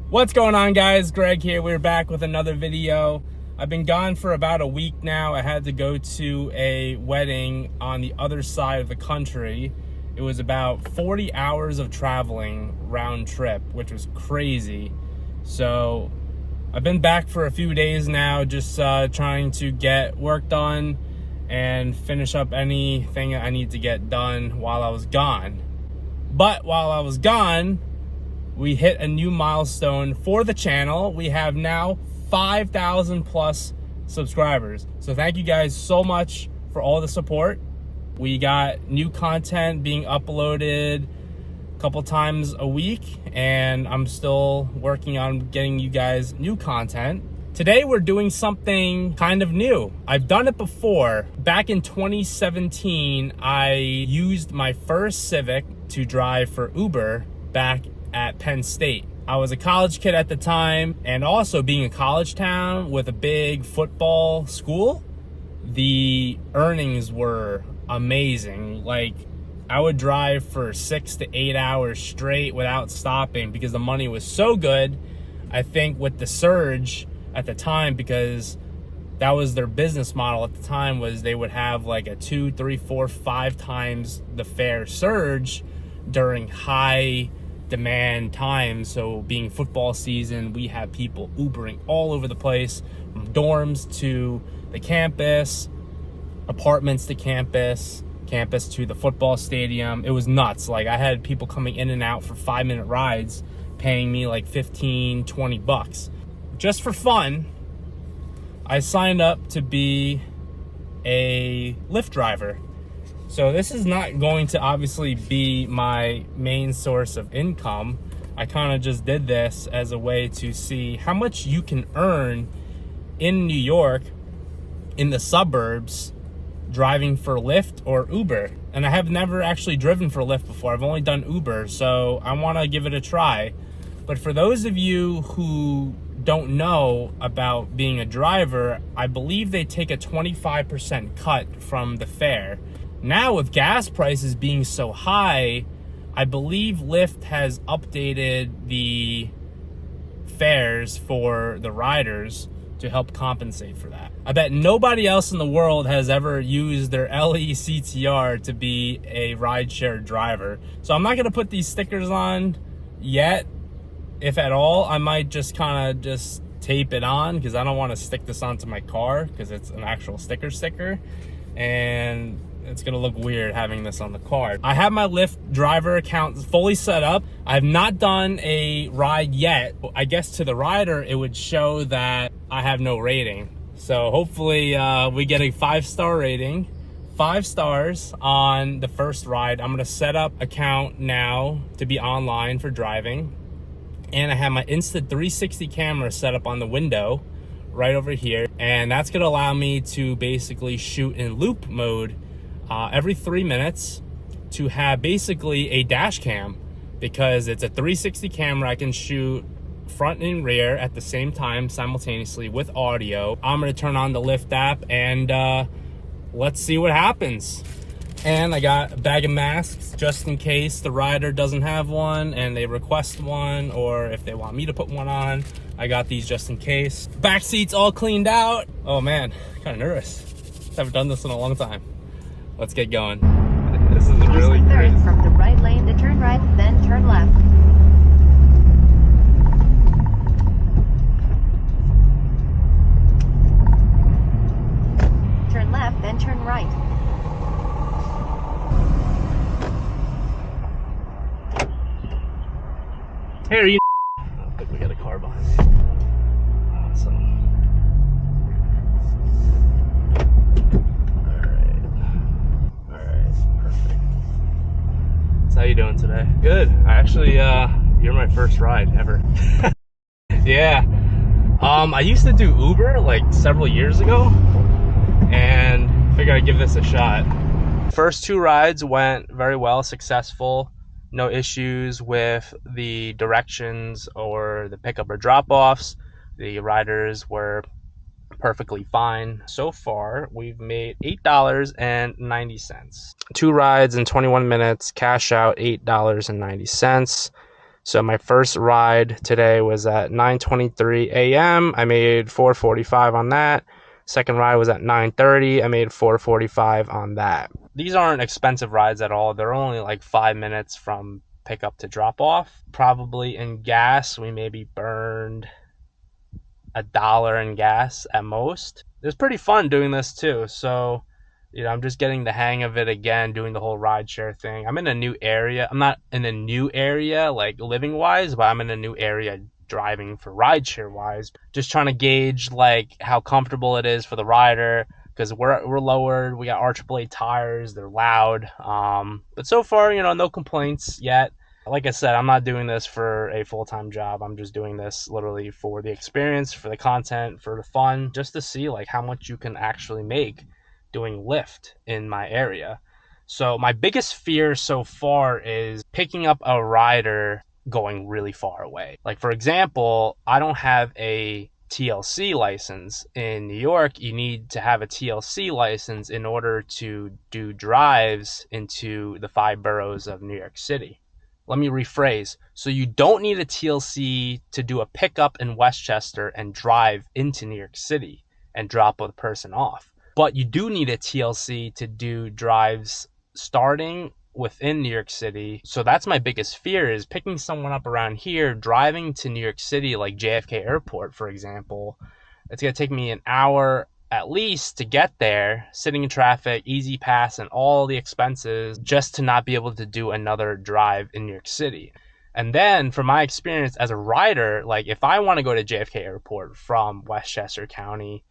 What's going on, guys? Greg here. We're back with another video. I've been gone for about a week now. I had to go to a wedding on the other side of the country. It was about 40 hours of traveling round trip, which was crazy. So I've been back for a few days now, just trying to get work done and finish up anything I need to get done while I was gone. But while I was gone, we hit a new milestone for the channel. We have now 5,000 plus subscribers. So thank you guys so much for all the support. We got new content being uploaded a couple times a week, and I'm still working on getting you guys new content. Today we're doing something kind of new. I've done it before. Back in 2017, I used my first Civic to drive for Uber back at Penn State. I was a college kid at the time, and also being a college town with a big football school, the earnings were amazing. Like, I would drive for 6 to 8 hours straight without stopping because the money was so good. I think with the surge at the time, because that was their business model at the time, was they would have like a 2, 3, 4, 5 times the fare surge during high demand times. So being football season, we have people Ubering all over the place, from dorms to the campus, apartments to campus, campus to the football stadium. It was nuts. Like, I had people coming in and out for 5-minute rides paying me like 15, 20 bucks. Just for fun, I signed up to be a Lyft driver. So this is not going to obviously be my main source of income. I kind of just did this as a way to see how much you can earn in New York, in the suburbs, driving for Lyft or Uber. And I have never actually driven for Lyft before. I've only done Uber, so I want to give it a try. But for those of you who don't know about being a driver, I believe they take a 25% cut from the fare. Now, with gas prices being so high, I believe Lyft has updated the fares for the riders to help compensate for that. I bet nobody else in the world has ever used their LECTR to be a rideshare driver. So I'm not going to put these stickers on yet. If at all, I might just kind of just tape it on, because I don't want to stick this onto my car because it's an actual sticker. And it's gonna look weird having this on the car. I have my Lyft driver account fully set up. I've not done a ride yet. I guess to the rider, it would show that I have no rating. So hopefully we get a 5-star rating. 5 stars on the first ride. I'm gonna set up account now to be online for driving. And I have my Insta360 camera set up on the window right over here. And that's gonna allow me to basically shoot in loop mode every 3 minutes, to have basically a dash cam, because it's a 360 camera. I can shoot front and rear at the same time simultaneously with audio. I'm gonna turn on the Lyft app and let's see what happens. And I got a bag of masks just in case the rider doesn't have one and they request one, or if they want me to put one on. I got these just in case. Back seat's all cleaned out. Oh man, kind of nervous. Haven't done this in a long time. Let's get going. This is really great. From the right lane to turn right, then turn left. Turn left, then turn right. Hey, are you? I think we got a car behind me. Awesome. How you doing today? Good. I actually, you're my first ride ever. Yeah. I used to do Uber like several years ago, and figured I'd give this a shot. First 2 rides went very well, successful. No issues with the directions or the pickup or drop-offs. The riders were perfectly fine. So far, we've made $8.90. 2 rides in 21 minutes, cash out $8.90. So my first ride today was at 9:23 a.m. I made $4.45 on that. Second ride was at 9:30. I made $4.45 on that. These aren't expensive rides at all. They're only like 5 minutes from pickup to drop off. Probably in gas, we maybe burned $1 in gas at most. It was pretty fun doing this too. So, I'm just getting the hang of it again, doing the whole rideshare thing. I'm in a new area. I'm not in a new area, like living wise, but I'm in a new area driving for rideshare wise. Just trying to gauge like how comfortable it is for the rider, because we're lowered. We got RAAA tires. They're loud. But so far, no complaints yet. Like I said, I'm not doing this for a full-time job. I'm just doing this literally for the experience, for the content, for the fun, just to see like how much you can actually make doing Lyft in my area. So my biggest fear so far is picking up a rider going really far away. Like, for example, I don't have a TLC license. In New York, you need to have a TLC license in order to do drives into the 5 boroughs of New York City. Let me rephrase. So you don't need a TLC to do a pickup in Westchester and drive into New York City and drop a person off. But you do need a TLC to do drives starting within New York City. So that's my biggest fear, is picking someone up around here, driving to New York City, like JFK Airport, for example. It's going to take me an hour at least to get there, sitting in traffic, easy pass, and all the expenses, just to not be able to do another drive in New York City. And then from my experience as a rider, like if I want to go to JFK Airport from Westchester County,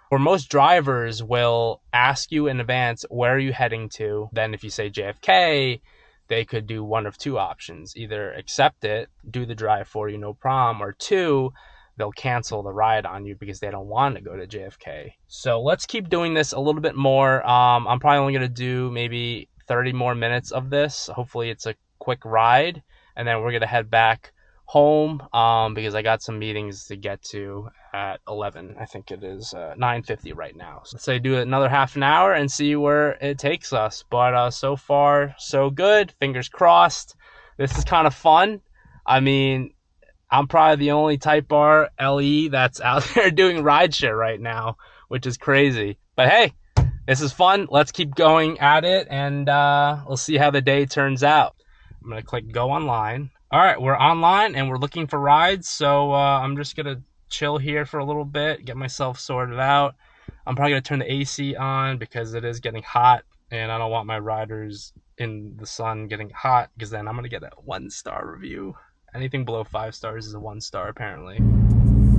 where most drivers will ask you in advance, where are you heading to? Then if you say JFK, they could do one of two options. Either accept it, do the drive for you, no problem, or two, they'll cancel the ride on you because they don't want to go to JFK. So let's keep doing this a little bit more. I'm probably only going to do maybe 30 more minutes of this. Hopefully it's a quick ride, and then we're going to head back home because I got some meetings to get to at 11. I think it is 9:50 right now. So let's say do another half an hour and see where it takes us. But so far, so good. Fingers crossed. This is kind of fun. I mean, I'm probably the only Type R LE that's out there doing rideshare right now, which is crazy. But hey, this is fun. Let's keep going at it, and we'll see how the day turns out. I'm going to click go online. All right, we're online and we're looking for rides. So I'm just going to chill here for a little bit, get myself sorted out. I'm probably going to turn the AC on because it is getting hot, and I don't want my riders in the sun getting hot, because then I'm going to get a 1-star review. Anything below 5 stars is a 1-star, apparently.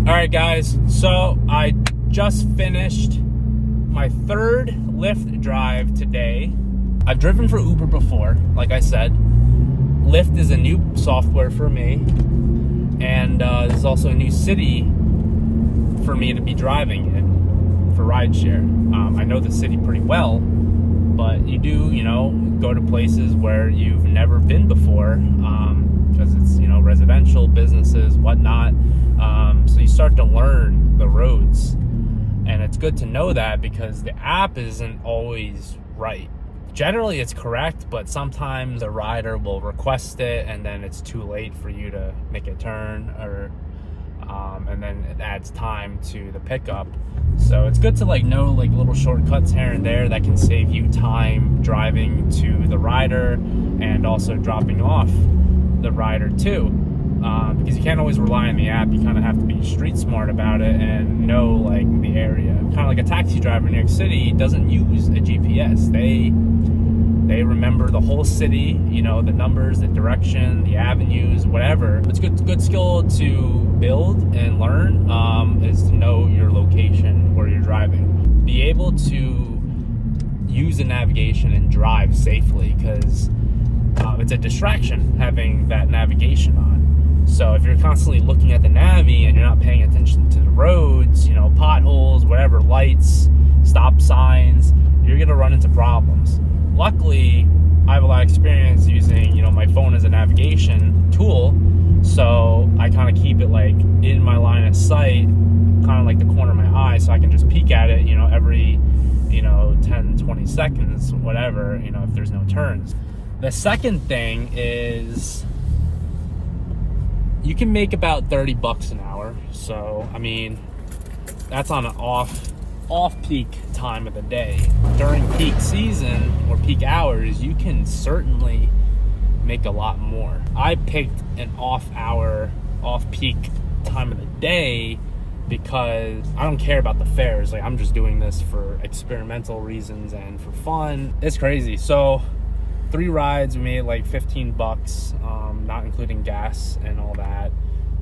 All right, guys. So I just finished my 3rd Lyft drive today. I've driven for Uber before, like I said. Lyft is a new software for me, and this is also a new city for me to be driving in for rideshare. I know the city pretty well, but you do, go to places where you've never been before, because it's, residential, businesses, whatnot. So you start to learn the roads, and it's good to know that because the app isn't always right. Generally it's correct, but sometimes a rider will request it and then it's too late for you to make a turn, or and then it adds time to the pickup. So it's good to know little shortcuts here and there that can save you time driving to the rider and also dropping off the rider too, because you can't always rely on the app. You kind of have to be street smart about it and know the area. Kind of like a taxi driver in New York City doesn't use a GPS. They remember the whole city, the numbers, the direction, the avenues, whatever. It's good skill to build and learn, is to know your location where you're driving. Be able to use the navigation and drive safely, because it's a distraction having that navigation on. So if you're constantly looking at the Navi and you're not paying attention to the roads, potholes, whatever, lights, stop signs, you're gonna run into problems. Luckily, I have a lot of experience using, my phone as a navigation tool, so I kind of keep it in my line of sight, kind of the corner of my eye, so I can just peek at it, every, 10, 20 seconds, whatever, if there's no turns. The second thing is you can make about 30 bucks an hour. So, I mean, that's on an off-peak time of the day. During peak season or peak hours, you can certainly make a lot more. I picked an off-peak time of the day because I don't care about the fares. Like, I'm just doing this for experimental reasons and for fun. It's crazy. So 3 rides, we made like 15 bucks, not including gas and all that.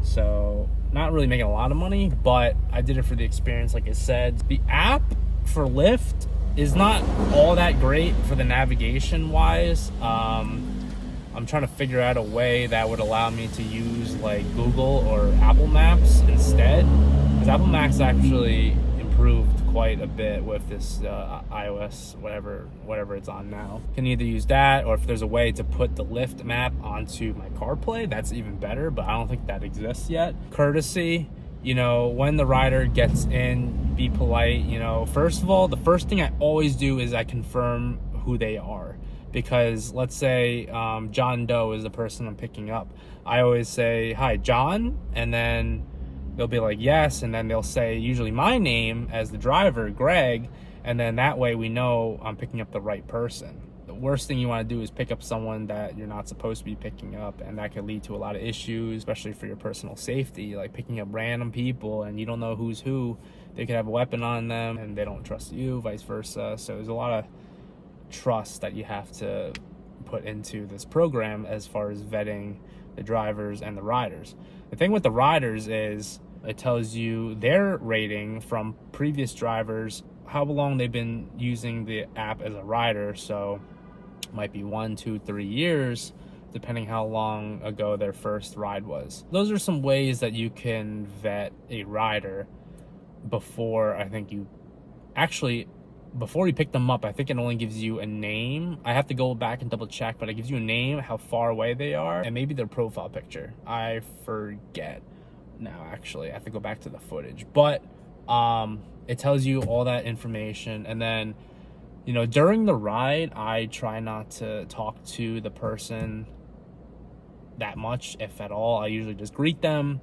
So not really making a lot of money, but I did it for the experience. Like I said, the app for Lyft is not all that great for the navigation wise. I'm trying to figure out a way that would allow me to use like Google or Apple Maps instead, because Apple Maps actually improved quite a bit with this iOS, whatever it's on now. Can either use that, or if there's a way to put the Lyft map onto my CarPlay, that's even better, but I don't think that exists yet. Courtesy, you know, when the rider gets in, be polite. You know, first of all, the first thing I always do is I confirm who they are. Because let's say John Doe is the person I'm picking up. I always say, "Hi, John," and then they'll be like, "Yes," and then they'll say usually my name as the driver, Greg, and then that way we know I'm picking up the right person. The worst thing you want to do is pick up someone that you're not supposed to be picking up, and that could lead to a lot of issues, especially for your personal safety, like picking up random people and you don't know who's who. They could have a weapon on them and they don't trust you, vice versa. So there's a lot of trust that you have to put into this program as far as vetting the drivers and the riders. The thing with the riders is it tells you their rating from previous drivers, how long they've been using the app as a rider. So it might be 1, 2, 3 years, depending how long ago their first ride was. Those are some ways that you can vet a rider before you pick them up. I think it only gives you a name. I have to go back and double check, but it gives you a name, how far away they are, and maybe their profile picture. I forget now, actually. I have to go back to the footage, but it tells you all that information. And then, you know, during the ride, I try not to talk to the person that much, if at all. I usually just greet them.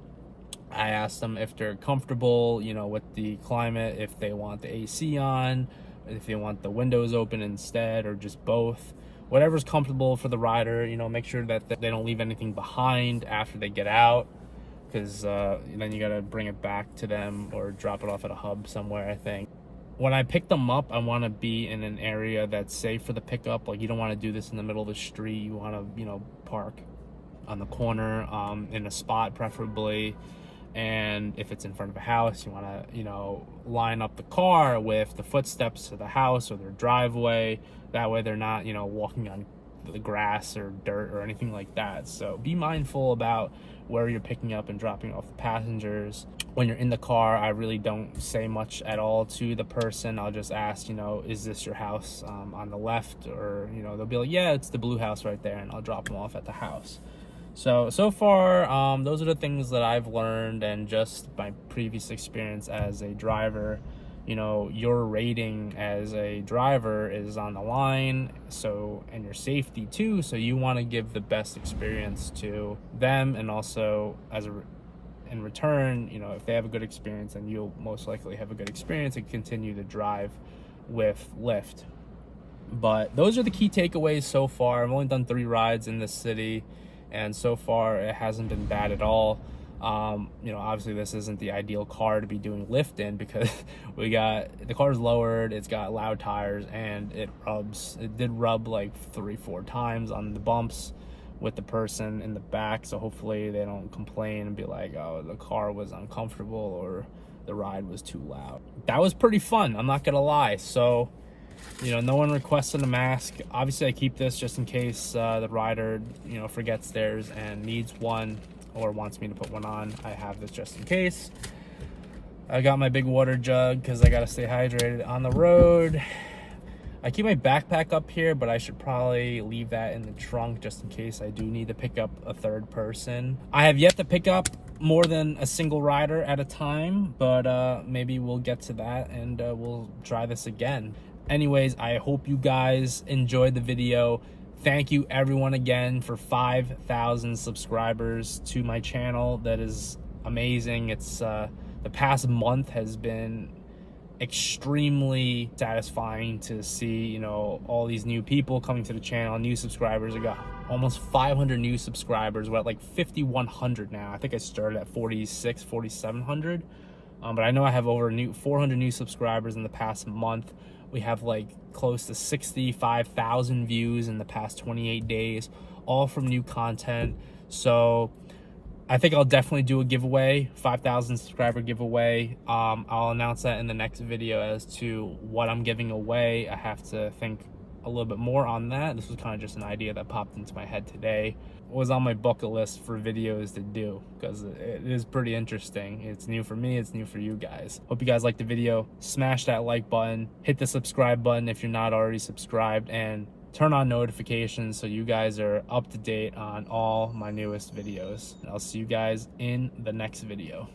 I ask them if they're comfortable, you know, with the climate, if they want the AC on, if they want the windows open instead, or just both. Whatever's comfortable for the rider. You know, make sure that they don't leave anything behind after they get out, because then you gotta bring it back to them or drop it off at a hub somewhere, I think. When I pick them up, I want to be in an area that's safe for the pickup. Like, you don't want to do this in the middle of the street. You want to, you know, park on the corner, in a spot preferably. And if it's in front of a house, you want to, you know, line up the car with the footsteps to the house or their driveway. That way they're not, you know, walking on the grass or dirt or anything like that. So be mindful about where you're picking up and dropping off the passengers. When you're in the car, I really don't say much at all to the person. I'll just ask, you know, is this your house on the left? Or, you know, they'll be like, yeah, it's the blue house right there, and I'll drop them off at the house. So far, those are the things that I've learned, and just my previous experience as a driver. You know, your rating as a driver is on the line, and your safety too. So you want to give the best experience to them, and also in return, you know, if they have a good experience, then you'll most likely have a good experience and continue to drive with Lyft. But those are the key takeaways so far. I've only done 3 rides in this city, and so far it hasn't been bad at all. You know, obviously this isn't the ideal car to be doing Lyft in, because the car's lowered, it's got loud tires, and it did rub like 3-4 times on the bumps with the person in the back. So hopefully they don't complain and be like, oh, the car was uncomfortable or the ride was too loud. That was pretty fun, I'm not gonna lie. So, you know, no one requested a mask. Obviously I keep this just in case the rider, you know, forgets theirs and needs one or wants me to put one on. I have this just in case. I got my big water jug because I gotta stay hydrated on the road. I keep my backpack up here, but I should probably leave that in the trunk just in case I do need to pick up a third person. I have yet to pick up more than a single rider at a time, but maybe we'll get to that, and we'll try this again. Anyways, I hope you guys enjoyed the video. thank you everyone again for 5,000 subscribers to my channel. That is amazing. It's the past month has been extremely satisfying to see, you know, all these new people coming to the channel, new subscribers. I got almost 500 new subscribers. We're at like 5,100 now. I think I started at 4,700. But I know I have over 400 new subscribers in the past month. We have like close to 65,000 views in the past 28 days, all from new content. So I think I'll definitely do a giveaway, 5,000 subscriber giveaway. I'll announce that in the next video as to what I'm giving away. I have to think a little bit more on that. This was kind of just an idea that popped into my head today. It was on my bucket list for videos to do because it is pretty interesting. It's new for me, it's new for you guys. Hope you guys liked the video. Smash that like button, hit the subscribe button if you're not already subscribed, and turn on notifications so you guys are up to date on all my newest videos. I'll see you guys in the next video.